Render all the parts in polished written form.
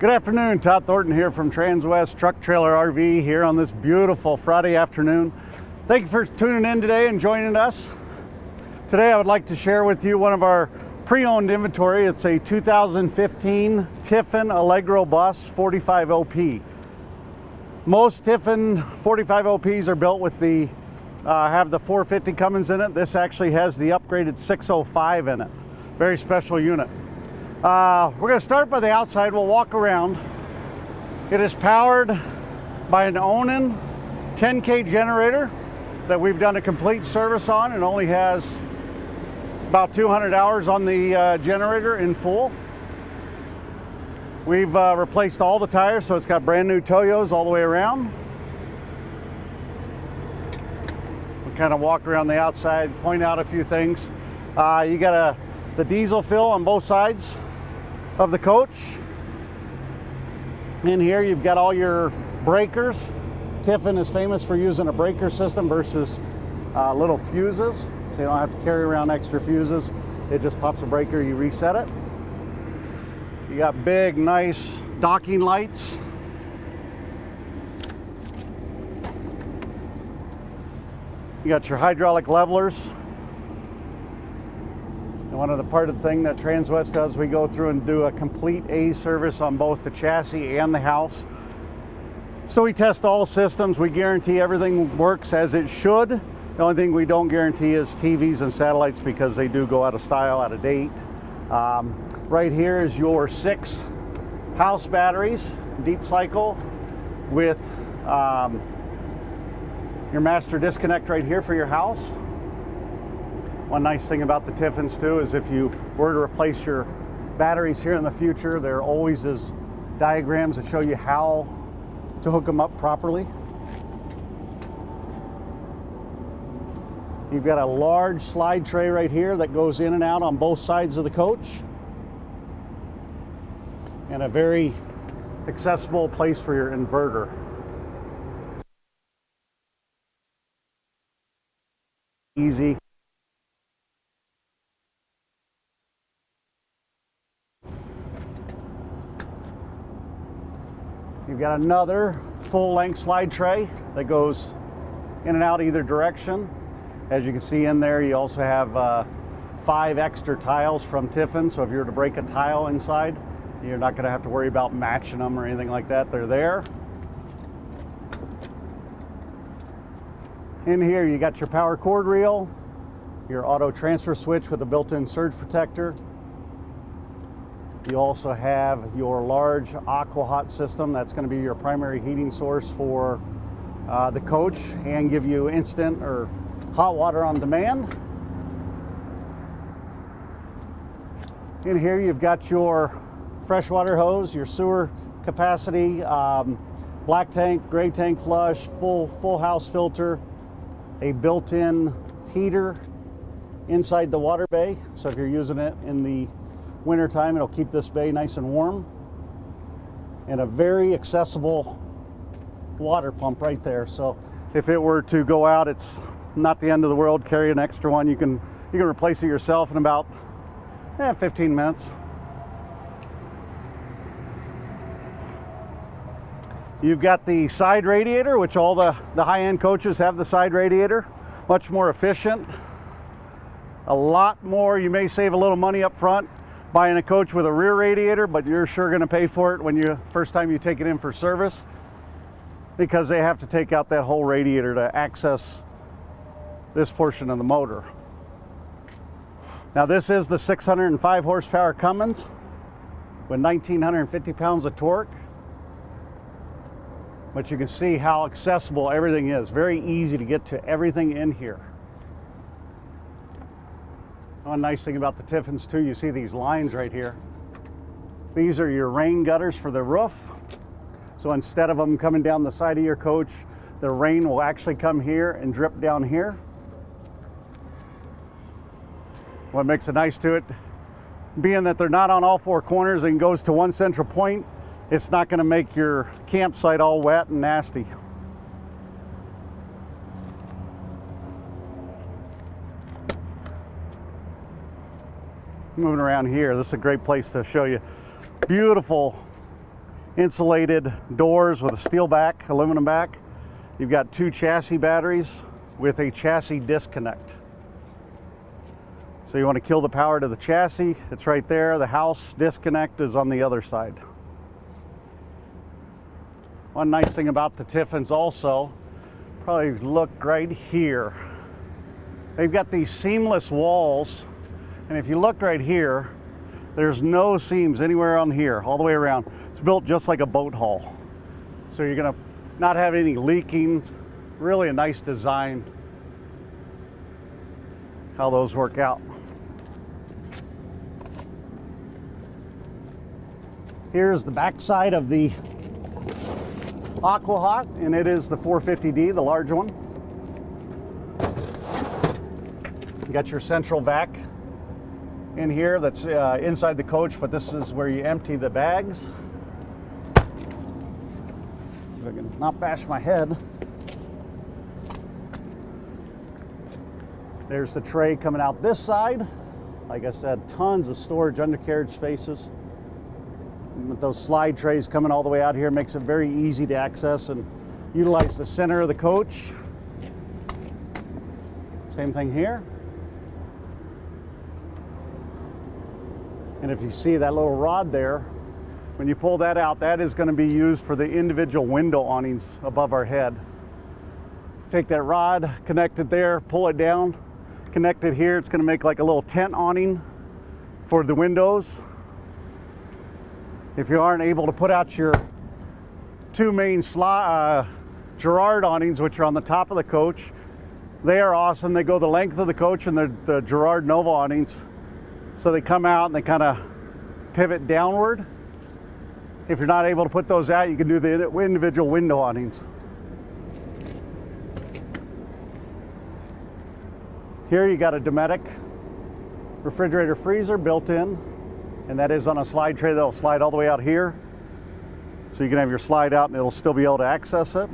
Good afternoon, Todd Thornton here from Transwest Truck Trailer RV here on this beautiful Friday afternoon. Thank you for tuning in today and joining us. Today I would like to share with you one of our pre-owned inventory. It's a 2015 Tiffin Allegro Bus 45 OP. Most Tiffin 45 OPs are built with the have the 450 Cummins in it. This actually has the upgraded 605 in it. Very special unit. We're going to start by the outside. We'll walk around. It is powered by an Onan 10K generator that we've done a complete service on. It only has about 200 hours on the generator in full. We've replaced all the tires, so it's got brand new Toyos all the way around. We'll kind of walk around the outside, point out a few things. You got the diesel fill on both sides of the coach. In here you've got all your breakers. Tiffin is famous for using a breaker system versus little fuses, so you don't have to carry around extra fuses. It just pops a breaker, you reset it. You got big, nice docking lights. You got your hydraulic levelers. And one of the part of the thing that Transwest does, we go through and do a complete A service on both the chassis and the house. So we test all systems. We guarantee everything works as it should. The only thing we don't guarantee is TVs and satellites because they do go out of style, out of date. Right here is your 6 house batteries, deep cycle, with your master disconnect right here for your house. One nice thing about the Tiffins too is if you were to replace your batteries here in the future, there always is diagrams that show you how to hook them up properly. You've got a large slide tray right here that goes in and out on both sides of the coach, and a very accessible place for your inverter. Easy. You've got another full-length slide tray that goes in and out either direction. As you can see in there, you also have 5 extra tiles from Tiffin, so if you were to break a tile inside, you're not going to have to worry about matching them or anything like that. They're there. In here you got your power cord reel, your auto transfer switch with a built-in surge protector. You also have your large aqua hot system. That's going to be your primary heating source for the coach and give you instant or hot water on demand. In here you've got your freshwater hose, your sewer capacity, black tank, gray tank flush, full house filter, a built-in heater inside the water bay. So if you're using it in the winter time, it'll keep this bay nice and warm. And a very accessible water pump right there. So if it were to go out, it's not the end of the world. Carry an extra one. You can replace it yourself in about 15 minutes. You've got the side radiator, which all the high-end coaches have the side radiator. Much more efficient. A lot more. You may save a little money up front buying a coach with a rear radiator, but you're sure going to pay for it when first time you take it in for service, because they have to take out that whole radiator to access this portion of the motor. Now this is the 605 horsepower Cummins with 1,950 pounds of torque. But you can see how accessible everything is. Very easy to get to everything in here. One nice thing about the Tiffins too, you see these lines right here. These are your rain gutters for the roof. So instead of them coming down the side of your coach, the rain will actually come here and drip down here. What makes it nice to it, being that they're not on all 4 corners and goes to one central point, it's not going to make your campsite all wet and nasty. Moving around here, this is a great place to show you. Beautiful insulated doors with a steel back, aluminum back. You've got 2 chassis batteries with a chassis disconnect. So you want to kill the power to the chassis, it's right there. The house disconnect is on the other side. One nice thing about the Tiffins also, probably look right here. They've got these seamless walls, and if you look right here, there's no seams anywhere on here, all the way around. It's built just like a boat hull. So you're gonna not have any leaking. Really a nice design, how those work out. Here's the back side of the Aquahot, and it is the 450D, the large one. You got your central vac in here that's inside the coach, but this is where you empty the bags. See if I can not bash my head. There's the tray coming out this side. Like I said, tons of storage undercarriage spaces. With those slide trays coming all the way out here, makes it very easy to access and utilize the center of the coach. Same thing here. And if you see that little rod there, when you pull that out, that is going to be used for the individual window awnings above our head. Take that rod, connect it there, pull it down, connect it here. It's going to make like a little tent awning for the windows. If you aren't able to put out your 2 main Girard awnings, which are on the top of the coach, they are awesome. They go the length of the coach, and they're the Girard Nova awnings. So they come out and they kind of pivot downward. If you're not able to put those out, you can do the individual window awnings. Here you got a Dometic refrigerator freezer built in, and that is on a slide tray that'll slide all the way out here. So you can have your slide out and it'll still be able to access it.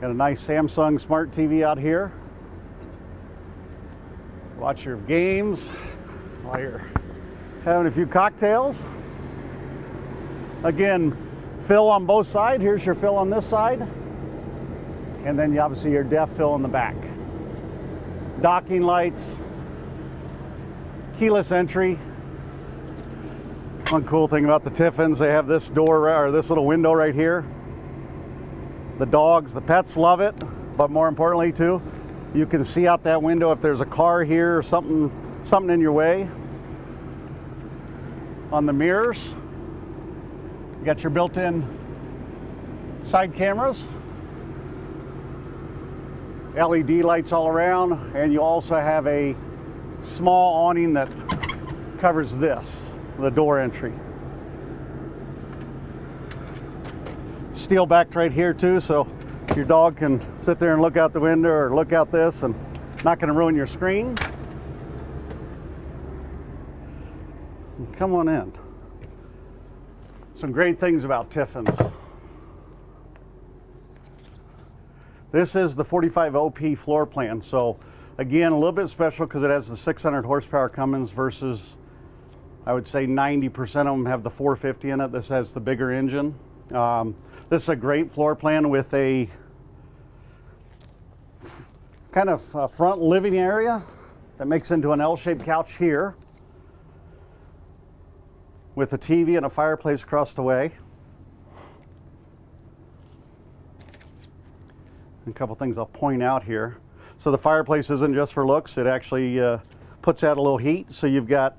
Got a nice Samsung Smart TV out here. Watch your games while you're having a few cocktails. Again, fill on both sides. Here's your fill on this side. And then obviously your def fill in the back. Docking lights, keyless entry. One cool thing about the Tiffins, they have this door, or this little window right here. The dogs, the pets love it, but more importantly too, you can see out that window if there's a car here or something in your way. On the mirrors, you got your built-in side cameras, LED lights all around, and you also have a small awning that covers this, the door entry. Steel backed right here too, so your dog can sit there and look out the window or look out this and not going to ruin your screen. Come on in. Some great things about Tiffins. This is the 45 OP floor plan. So again, a little bit special because it has the 600 horsepower Cummins versus, I would say 90% of them have the 450 in it. This has the bigger engine. This is a great floor plan with a kind of front living area that makes into an L-shaped couch here with a TV and a fireplace across the way. A couple things I'll point out here. So the fireplace isn't just for looks, it actually puts out a little heat. So you've got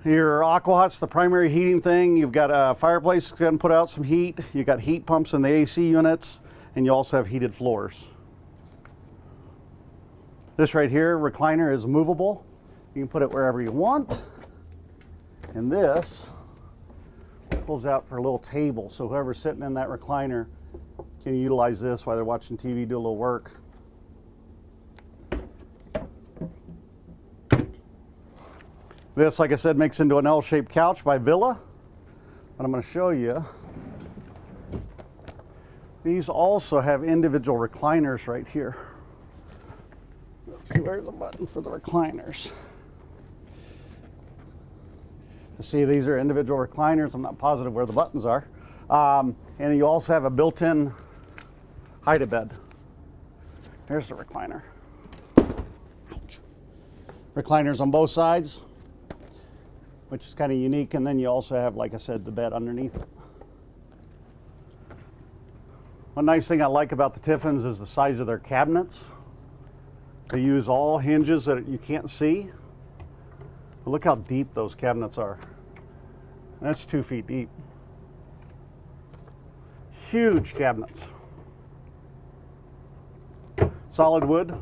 your Aquahot's the primary heating thing. You've got a fireplace that's going to put out some heat. You've got heat pumps in the AC units, and you also have heated floors. This right here, recliner, is movable. You can put it wherever you want. And this pulls out for a little table, so whoever's sitting in that recliner can utilize this while they're watching TV, do a little work. This, like I said, makes into an L-shaped couch by Villa. But I'm going to show you. These also have individual recliners right here. Let's see, where's the button for the recliners? You see these are individual recliners. I'm not positive where the buttons are. And you also have a built-in hide-a-bed. There's the recliner. Ouch. Recliners on both sides, which is kind of unique. And then you also have, like I said, the bed underneath it. One nice thing I like about the Tiffins is the size of their cabinets. They use all hinges that you can't see. But look how deep those cabinets are. That's 2 feet deep. Huge cabinets. Solid wood.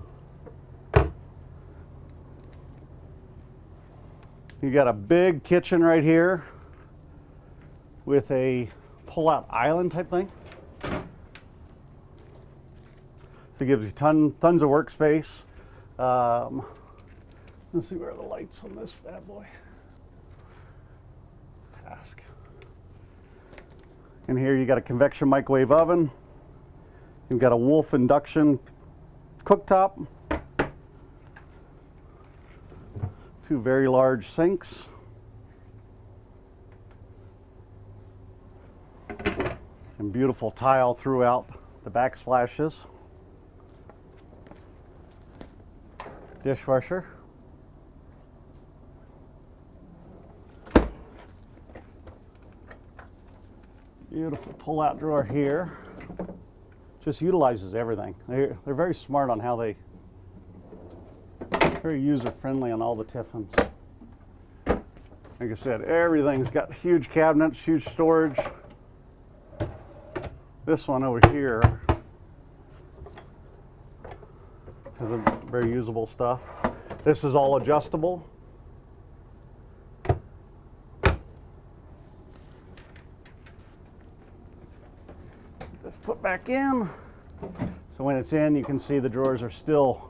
You got a big kitchen right here with a pull-out island type thing. So it gives you tons of workspace. Let's see where are the lights on this bad boy. Task. In here you got a convection microwave oven. You've got a Wolf induction cooktop. 2 very large sinks. And beautiful tile throughout the backsplashes. Dishwasher. Beautiful pull-out drawer here. Just utilizes everything. They're very smart on how they, very user-friendly on all the Tiffins. Like I said, everything's got huge cabinets, huge storage. This one over here has a very usable stuff. This is all adjustable. Just put back in. So when it's in, you can see the drawers are still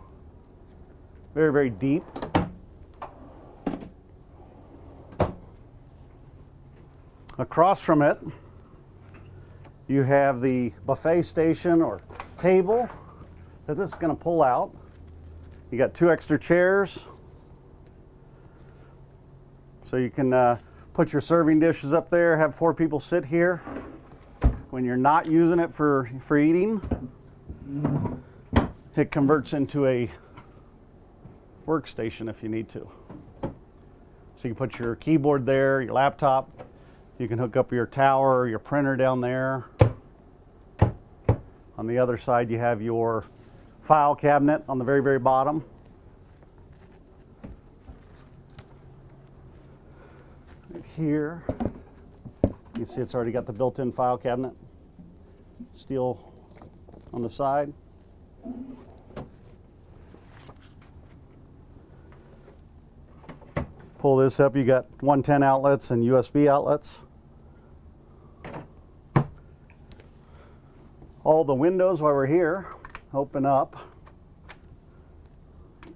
very, very deep. Across from it, you have the buffet station or table that this is going to pull out. You got 2 extra chairs, so you can put your serving dishes up there, have 4 people sit here. When you're not using it for eating, it converts into a workstation if you need to. So you can put your keyboard there, your laptop. You can hook up your tower or your printer down there. On the other side, you have your file cabinet on the very, very bottom. Right here, you see it's already got the built-in file cabinet. Steel on the side. Pull this up, you got 110 outlets and USB outlets. All the windows while we're here open up.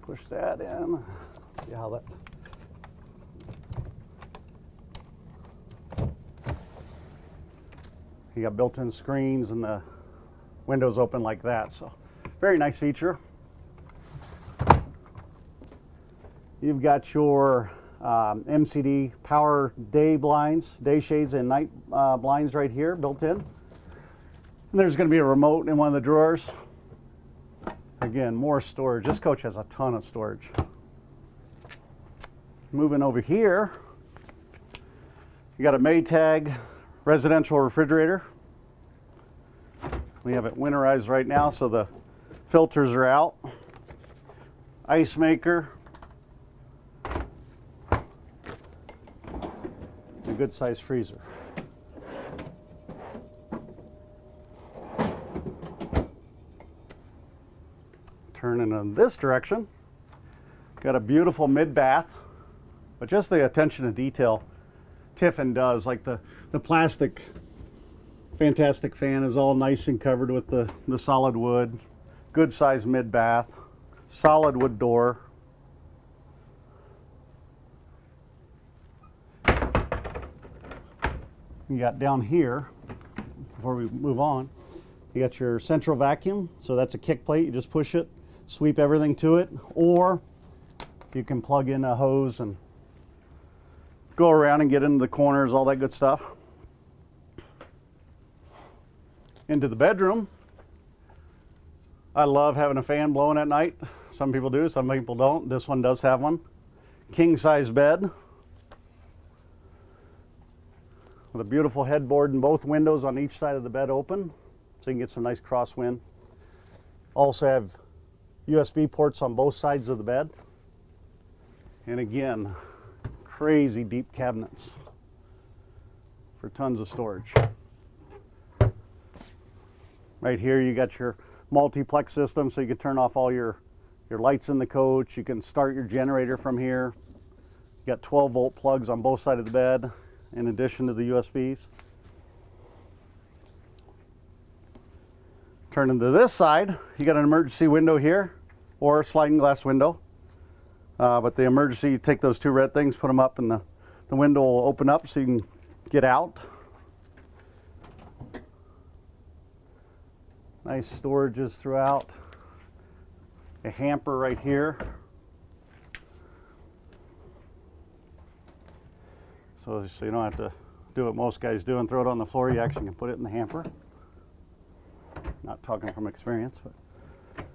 Push that in. Let's see how that. You got built-in screens and the windows open like that. So very nice feature. You've got your MCD power day blinds, day shades and night blinds right here built in. And there's going to be a remote in one of the drawers. Again, more storage. This coach has a ton of storage. Moving over here, you got a Maytag residential refrigerator. We have it winterized right now, so the filters are out. Ice maker. A good sized freezer. Turning in this direction, got a beautiful mid-bath, but just the attention to detail Tiffin does, like the plastic fantastic fan is all nice and covered with the solid wood, good size mid-bath, solid wood door. You got down here, before we move on, you got your central vacuum, so that's a kick plate, you just push it, sweep everything to it, or you can plug in a hose and go around and get into the corners, all that good stuff. Into the bedroom. I love having a fan blowing at night. Some people do, some people don't. This one does have one. King size bed with a beautiful headboard and both windows on each side of the bed open, so you can get some nice crosswind. Also have USB ports on both sides of the bed. And again, crazy deep cabinets for tons of storage. Right here you got your multiplex system, so you can turn off all your lights in the coach. You can start your generator from here. You got 12-volt plugs on both sides of the bed in addition to the USBs. Turning to this side, you got an emergency window here or a sliding glass window. But the emergency, you take those two red things, put them up, and the window will open up so you can get out. Nice storages throughout. A hamper right here. So you don't have to do what most guys do and throw it on the floor. You actually can put it in the hamper. Not talking from experience, but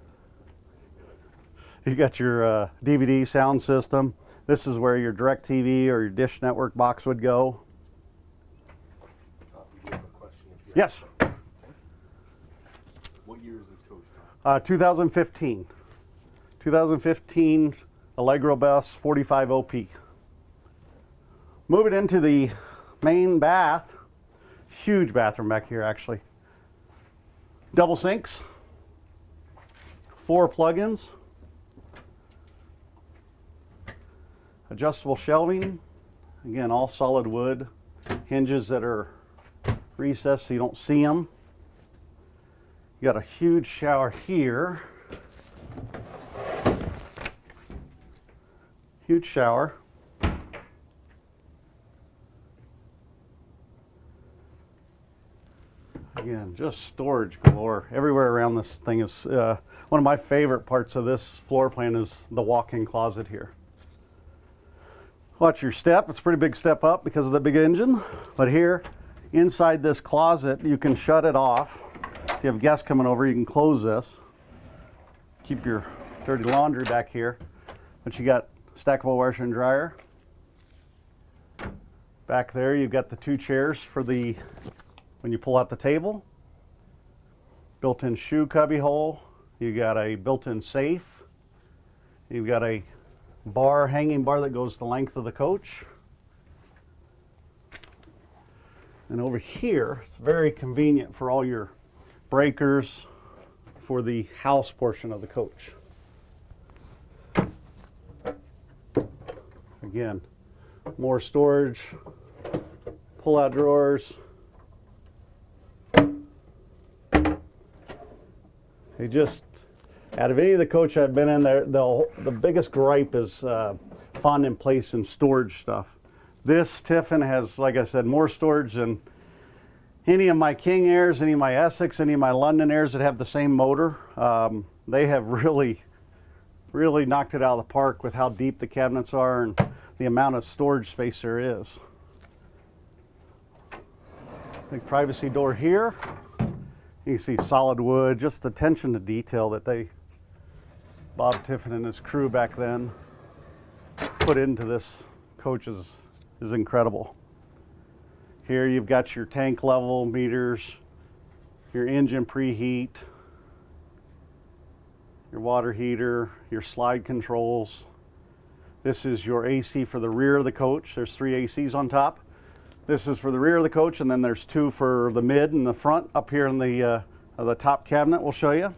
you got your DVD sound system. This is where your DirecTV or your Dish Network box would go. You have a question if you Yes. have. What year is this coach? 2015. 2015 Allegro Bus 45 OP. Moving into the main bath. Huge bathroom back here, actually. Double sinks. 4 plug-ins. Adjustable shelving. Again, all solid wood. Hinges that are recessed so you don't see them. You got a huge shower here. Huge shower. Again, just storage galore. Everywhere around this thing is, one of my favorite parts of this floor plan is the walk-in closet here. Watch your step. It's a pretty big step up because of the big engine. But here, inside this closet, you can shut it off. If you have guests coming over, you can close this. Keep your dirty laundry back here. But you got stackable washer and dryer. Back there, you've got the 2 chairs for the when you pull out the table. Built-in shoe cubby hole. You got a built-in safe. You've got a bar, hanging bar that goes the length of the coach. And over here, it's very convenient for all your breakers for the house portion of the coach. Again, more storage, pull-out drawers. They just, out of any of the coach I've been in there, the biggest gripe is finding in place and storage stuff. This Tiffin has, like I said, more storage than any of my King Airs, any of my Essex, any of my London Airs that have the same motor. They have really knocked it out of the park with how deep the cabinets are and the amount of storage space there is. Big privacy door here. You can see solid wood, just the attention to detail that Bob Tiffin and his crew back then put into this coach is incredible. Here you've got your tank level meters, your engine preheat, your water heater, your slide controls. This is your AC for the rear of the coach. There's 3 ACs on top. This is for the rear of the coach, and then there's 2 for the mid and the front up here in the top cabinet we'll show you.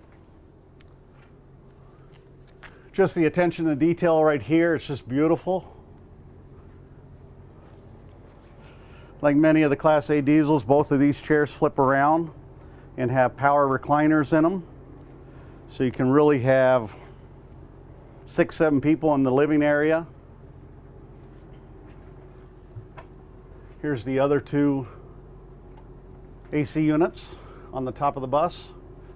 Just the attention to detail right here, it's just beautiful. Like many of the Class A diesels, both of these chairs flip around and have power recliners in them. So you can really have 6, 7 people in the living area. Here's the other 2 AC units on the top of the bus.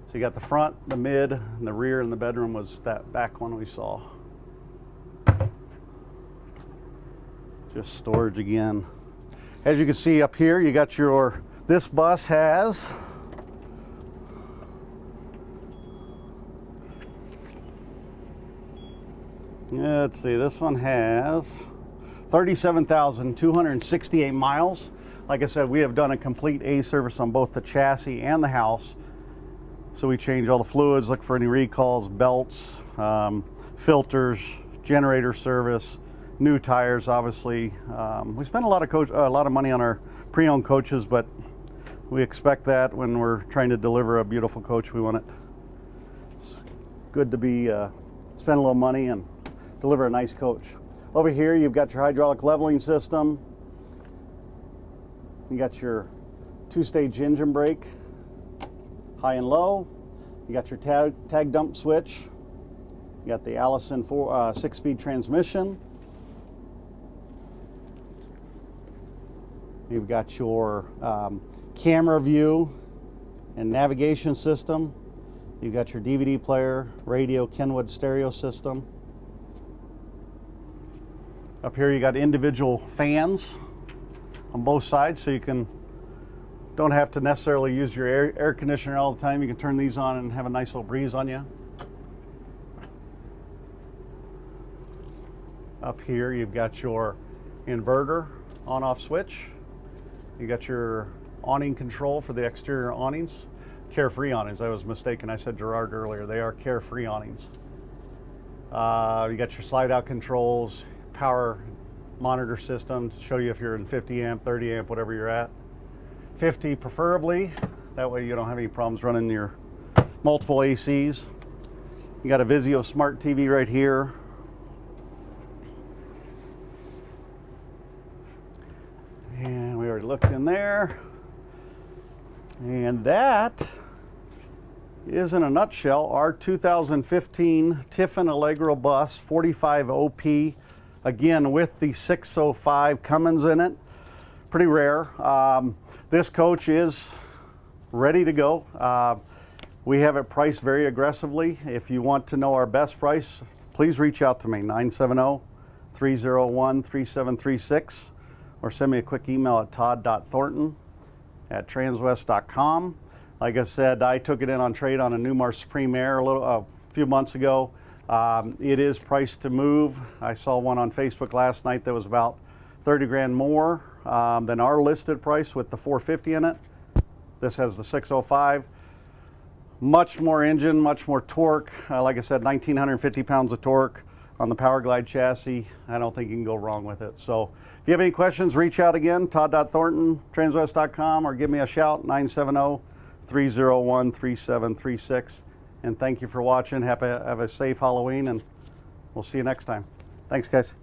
So you got the front, the mid, and the rear, and the bedroom was that back one we saw. Just storage again. As you can see up here, you got your, this bus has let's see, this one has 37,268 miles. Like I said, we have done a complete A service on both the chassis and the house. So we change all the fluids, look for any recalls, belts, filters, generator service, new tires, obviously. We spend a lot of money on our pre-owned coaches, but we expect that when we're trying to deliver a beautiful coach. We want it. It's good to be spend a little money and deliver a nice coach. Over here, you've got your hydraulic leveling system. You got your 2-stage engine brake, high and low. You got your tag dump switch. You got the Allison 6-speed transmission. You've got your camera view and navigation system. You've got your DVD player, radio, Kenwood stereo system. Up here you got individual fans on both sides, so you don't have to necessarily use your air conditioner all the time. You can turn these on and have a nice little breeze on you. Up here you've got your inverter on-off switch. You got your awning control for the exterior awnings. Carefree awnings, I was mistaken. I said Gerard earlier. They are Carefree awnings. You got your slide out controls, power monitor system to show you if you're in 50 amp, 30 amp, whatever you're at. 50 preferably. That way you don't have any problems running your multiple ACs. You got a Vizio Smart TV right here. And we already looked in there. And that is, in a nutshell, our 2015 Tiffin Allegro Bus 45 OP. Again, with the 605 Cummins in it. Pretty rare. This coach is ready to go. We have it priced very aggressively. If you want to know our best price, please reach out to me, 970-301-3736, or send me a quick email at todd.thornton@transwest.com. Like I said, I took it in on trade on a Newmar Supreme Air a few months ago. It is priced to move. I saw one on Facebook last night that was about 30 grand more than our listed price with the 450 in it. This has the 605. Much more engine, much more torque. Like I said, 1,950 pounds of torque on the Power Glide chassis. I don't think you can go wrong with it. So if you have any questions, reach out again, todd.thornton@transwest.com, or give me a shout, 970-301-3736. And thank you for watching. Have a safe Halloween, and we'll see you next time. Thanks, guys.